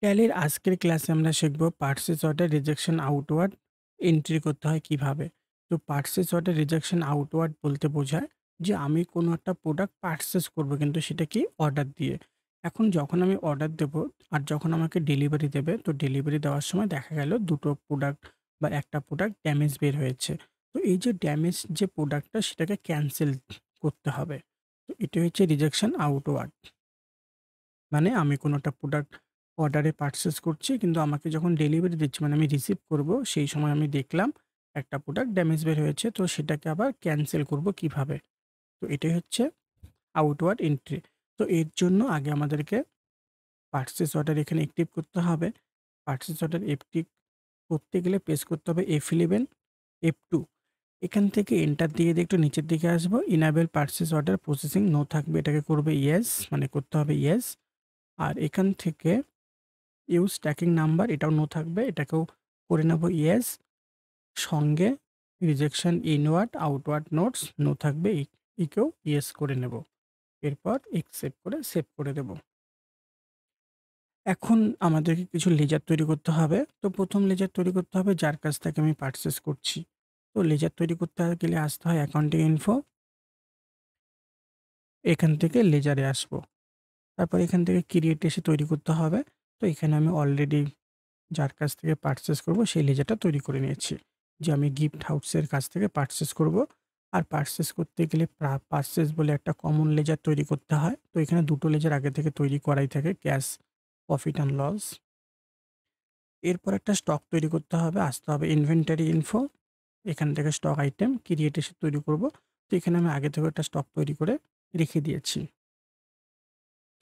ট্যালির আজকের ক্লাসে আমরা শিখব purchase order rejection outward entry করতে হয় কিভাবে। তো পারচেজ অর্ডার রিজেকশন আউটওয়ার্ড বলতে বোঝায় যে আমি কোনো একটা প্রোডাক্ট পারচেজ করব, কিন্তু সেটা কি অর্ডার দিয়ে। এখন যখন আমি অর্ডার দেব আর যখন আমাকে ডেলিভারি দেবে, তো ডেলিভারি দেওয়ার সময় দেখা গেল দুটো প্রোডাক্ট বা একটা প্রোডাক্ট ড্যামেজ বের হয়েছে। তো এই যে ড্যামেজ যে প্রোডাক্টটা সেটাকে ক্যানসেল করতে হবে। তো এটা হচ্ছে রিজেকশন আউটওয়ার্ড। মানে আমি কোনো একটা প্রোডাক্ট অর্ডারে পারচেজ করছি, কিন্তু আমাকে যখন ডেলিভারি দিচ্ছে মানে আমি রিসিভ করব, সেই সময় আমি দেখলাম একটা প্রোডাক্ট ড্যামেজ বের হয়েছে। তো সেটাকে আবার ক্যানসেল করব কিভাবে? তো এটাই হচ্ছে আউটওয়ার্ড এন্ট্রি। তো এর জন্য আগে আমাদেরকে পারচেজ অর্ডার এখানে অ্যাক্টিভ করতে হবে। পারচেজ অর্ডার অ্যাক্টিভ করতে গেলে প্রেস করতে হবে F11, F2। এখান থেকে এন্টার দিয়ে একটু নিচের দিকে আসবো। Enable purchase order processing no থাকবে, এটাকে করবে ইয়েস, মানে করতে হবে ইয়েস। আর এখান থেকে ইউজ ট্র্যাকিং নাম্বার এটাও নো থাকবে, এটাকেও করে নেব ইয়েস। সঙ্গে rejection inward outward notes no থাকবে, একেও ইয়েস করে নেব। এরপর একসেপ্ট করে সেভ করে দেব। এখন আমাদেরকে কিছু লেজার তৈরি করতে হবে। তো প্রথম লেজার তৈরি করতে হবে যার কাছ থেকে আমি পারচেস করছি। তো লেজার তৈরি করতে গেলে আসতে হয় অ্যাকাউন্টিং ইনফো, এখান থেকে লেজারে আসবো। তারপর এখান থেকে ক্রিয়েট এসে তৈরি করতে হবে। তো এখানে আমি অলরেডি যার কাছ থেকে পারচেস করব সেই লেজারটা তৈরি করে নিয়েছি। যে আমি গিফট হাউসের কাছ থেকে পারচেস করব। আর পারচেস করতে গেলে পারচেস বলে একটা কমন লেজার তৈরি করতে হয়। তো এখানে দুটো লেজার আগে থেকে তৈরি করাই থাকে, ক্যাশ, প্রফিট অ্যান্ড লস। এরপর একটা স্টক তৈরি করতে হবে, আসতে হবে ইনভেন্টরি ইনফো, এখান থেকে স্টক আইটেম ক্রিয়েট এসে তৈরি করব। তো এখানে আমি আগে থেকে একটা স্টক তৈরি করে রেখে দিয়েছি।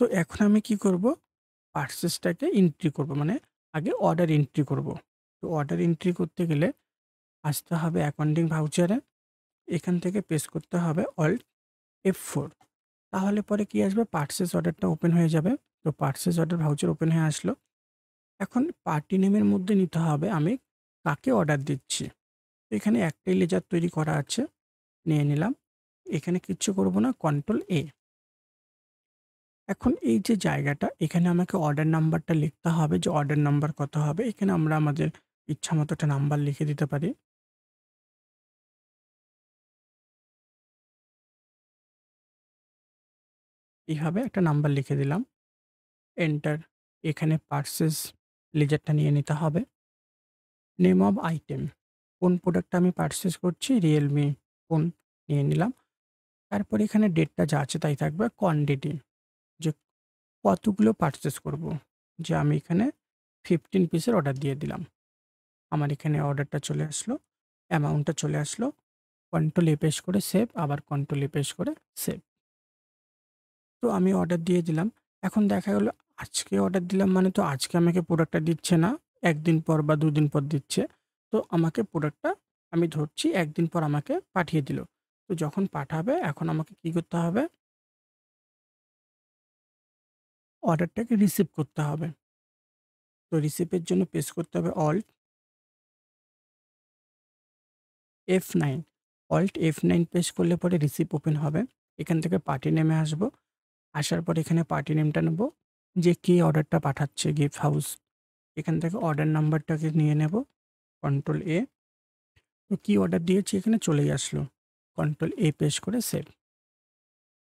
তো এখন আমি কি করব? পারচেসটাকে এন্ট্রি করব, মানে আগে অর্ডার এন্ট্রি করব। তো অর্ডার এন্ট্রি করতে গেলে আসতে হবে অ্যাকাউন্টিং ভাউচারে, এখান থেকে প্রেস করতে হবে অল্ট F4। তাহলে পরে কি আসবে? পারচেস অর্ডারটা ওপেন হয়ে যাবে। তো পারচেস অর্ডার ভাউচার ওপেন হয়ে আসলো। এখন পার্টি নেমের মধ্যে নিতে হবে আমি কাকে অর্ডার দিচ্ছি। তো এখানে একটাই লেজার তৈরি করা আছে, নিয়ে নিলাম। এখানে কিচ্ছু করব না, কন্ট্রোল A। এখন এই যে জায়গাটা, এখানে আমাকে অর্ডার নাম্বারটা লিখতে হবে যে অর্ডার নাম্বার কত হবে। এখানে আমরা আমাদের ইচ্ছামতো একটা নাম্বার লিখে দিতে পারি। এইভাবে একটা নাম্বার লিখে দিলাম। এন্টার। এখানে পারচেজ লেজারটা নিয়ে নিতে হবে। নেম অফ আইটেম, কোন প্রোডাক্টটা আমি পারচেজ করছি, রিয়েলমি ফোন, নিয়ে নিলাম। তারপর এখানে ডেটটা যা আছে তাই থাকবে। কোয়ান্টিটি, যে কতগুলো পারচেজ করব, যে আমি এখানে 15 পিসের অর্ডার দিয়ে দিলাম। আমার এখানে অর্ডারটা চলে আসলো, অ্যামাউন্টটা চলে আসলো। কন্ট্রোল এ প্রেস করে সেভ, আবার কন্ট্রোল এ প্রেস করে সেভ। তো আমি অর্ডার দিয়ে দিলাম। এখন দেখা গেল আজকে অর্ডার দিলাম মানে তো আজকে আমাকে প্রোডাক্টটা দিচ্ছে না, ১ দিন পর বা ২ দিন পর দিচ্ছে। তো আমাকে প্রোডাক্টটা আমি ধরছি ১ দিন পর আমাকে পাঠিয়ে দিল। তো যখন পাঠাবে এখন আমাকে কি করতে হবে? অর্ডারটাকে রিসিভ করতে হবে। তো রিসিভের জন্য প্রেস করতে হবে alt F9। Alt F9 press করলে পরে রিসিভ ওপেন হবে। এখান থেকে পার্টি নেমে আসবো। আসার পর এখানে পার্টি নেমটা নেব, যে কে অর্ডারটা পাঠাচ্ছে, গিফট হাউস। এখান থেকে অর্ডার নাম্বারটাকে নিয়ে নেব, কন্ট্রোল A। তো কি অর্ডার দিয়েছি এখানে চলেই আসলো। কন্ট্রোল A প্রেস করে সেভ।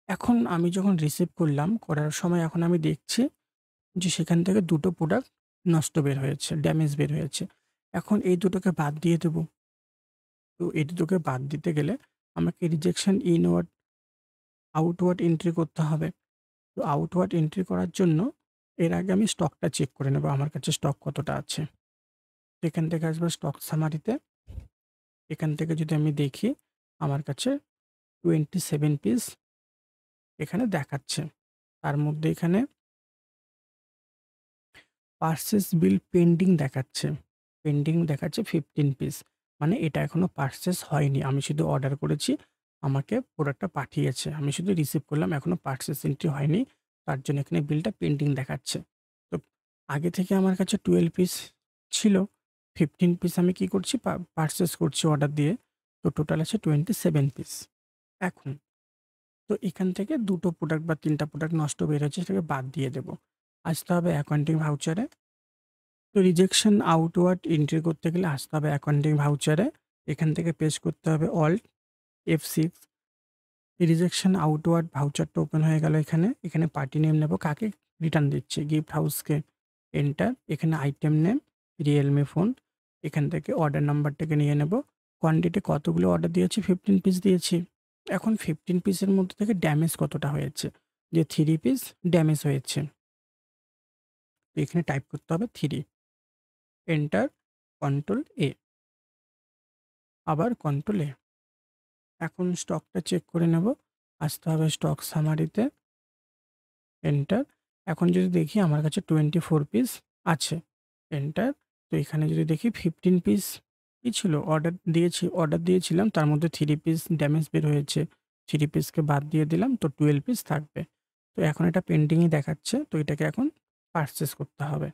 এখন আমি যখন রিসিভ করলাম, করার সময় এখন আমি দেখছি যে সেখান থেকে দুটো প্রোডাক্ট নষ্ট বের হয়েছে, ড্যামেজ বের হয়েছে। এখন এই দুটোকে বাদ দিয়ে দেব। তো এই দুটোকে বাদ দিতে গেলে আমাকে রিজেকশন ইনওয়ার্ড আউটওয়ার্ড এন্ট্রি করতে হবে। তো আউটওয়ার্ড এন্ট্রি করার জন্য এর আগে আমি স্টকটা চেক করে নেব আমার কাছে স্টক কতটা আছে। তো এখান থেকে আসবো স্টক সামারিতে। এখান থেকে যদি আমি দেখি আমার কাছে 27 পিস এখানে দেখাচ্ছে। তার মধ্যে এখানে পারচেজ বিল পেন্ডিং দেখাচ্ছে। পেন্ডিং দেখাচ্ছে 15 পিস। মানে এটা এখনো পারচেজ হয়নি। আমি শুধু অর্ডার করেছি, আমাকে প্রোডাক্টটা পাঠিয়েছে। আমি শুধু রিসিভ করলাম, এখনো পারচেজ এন্ট্রি হয়নি। তার জন্য এখানে বিলটা পেন্ডিং দেখাচ্ছে। তো আগে থেকে আমার কাছে 12 পিস ছিল। 15 পিস আমি কি করছি? পারচেজ করছি অর্ডার দিয়ে। তো টোটাল আছে 27 পিস। এখন তো এখান থেকে ২ টো প্রোডাক্ট বা ৩ টা প্রোডাক্ট নষ্ট বের হয়েছে, সেটাকে বাদ দিয়ে দেব। আসতে হবে অ্যাকাউন্টিং ভাউচারে। তো রিজেকশন আউটওয়ার্ড এন্ট্রি করতে গেলে আসতে হবে অ্যাকাউন্টিং ভাউচারে। এখান থেকে পেস্ট করতে হবে অল্ট F6। রিজেকশন আউটওয়ার্ড ভাউচারটা ওপেন হয়ে গেল এখানে। এখানে পার্টি নেম নেব, কাকে রিটার্ন দিচ্ছি, গিফট হাউসকে। এন্টার। এখানে আইটেম নেম রিয়েলমি ফোন। এখান থেকে অর্ডার নাম্বারটাকে নিয়ে নেব। কোয়ান্টিটি কতগুলো অর্ডার দিয়েছি, 15 পিস দিয়েছি। এখন 15 পিসের মধ্যে থেকে ড্যামেজ কতটা হয়েছে, যে 3 পিস ড্যামেজ হয়েছে। তো এখানে টাইপ করতে হবে 3। এন্টার। কন্ট্রোল এ। আবার কন্ট্রোল এ। এখন স্টকটা চেক করে নেব। আসতে হবে স্টক সামারিতে। এন্টার। এখন যদি দেখি আমার কাছে 24 পিস আছে। এন্টার। তো এখানে যদি দেখি 15 পিস কি ছিল, অর্ডার দিয়েছিলাম, তার মধ্যে 3 পিস ড্যামেজ বের হয়েছে। 3 পিসকে বাদ দিয়ে দিলাম, তো 12 পিস থাকবে। তো এখন এটা পেন্ডিংই দেখাচ্ছে, তো এটাকে এখন পারচেজ করতে হবে।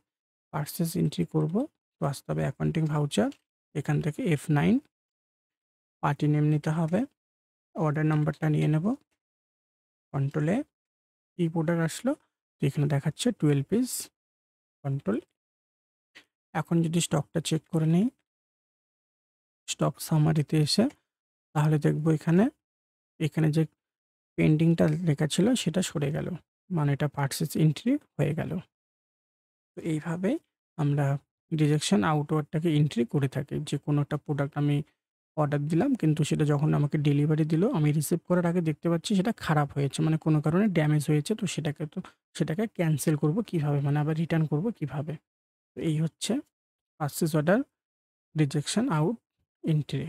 পারচেজ এন্ট্রি করব। তো আসতে হবে অ্যাকাউন্টিং ভাউচার। এখান থেকে F9। পার্টি নেম নিতে হবে। অর্ডার নাম্বারটা নিয়ে নেব। কন্ট্রোল এ। কি প্রোডাক্ট আসলো, তো এখানে দেখাচ্ছে 12 পিস। কন্ট্রোল। এখন যদি স্টকটা চেক করে নিই স্টক সামারিতে এসে, তাহলে দেখব এখানে এখানে যে পেন্ডিংটা লেখা ছিল সেটা সরে গেল, মানে এটা পারচেজ এন্ট্রি হয়ে গেল। তো এইভাবে আমরা রিজেকশন আউটওয়ার্ডটাকে এন্ট্রি করে থাকি। যে কোনো একটা প্রোডাক্ট আমি অর্ডার দিলাম, কিন্তু সেটা যখন আমাকে ডেলিভারি দিল, আমি রিসিভ করার আগে দেখতে পাচ্ছি সেটা খারাপ হয়েছে, মানে কোনো কারণে ড্যামেজ হয়েছে। তো সেটাকে ক্যানসেল করব কিভাবে, মানে আবার রিটার্ন করব কিভাবে। তো এই হচ্ছে purchase order rejection out entry.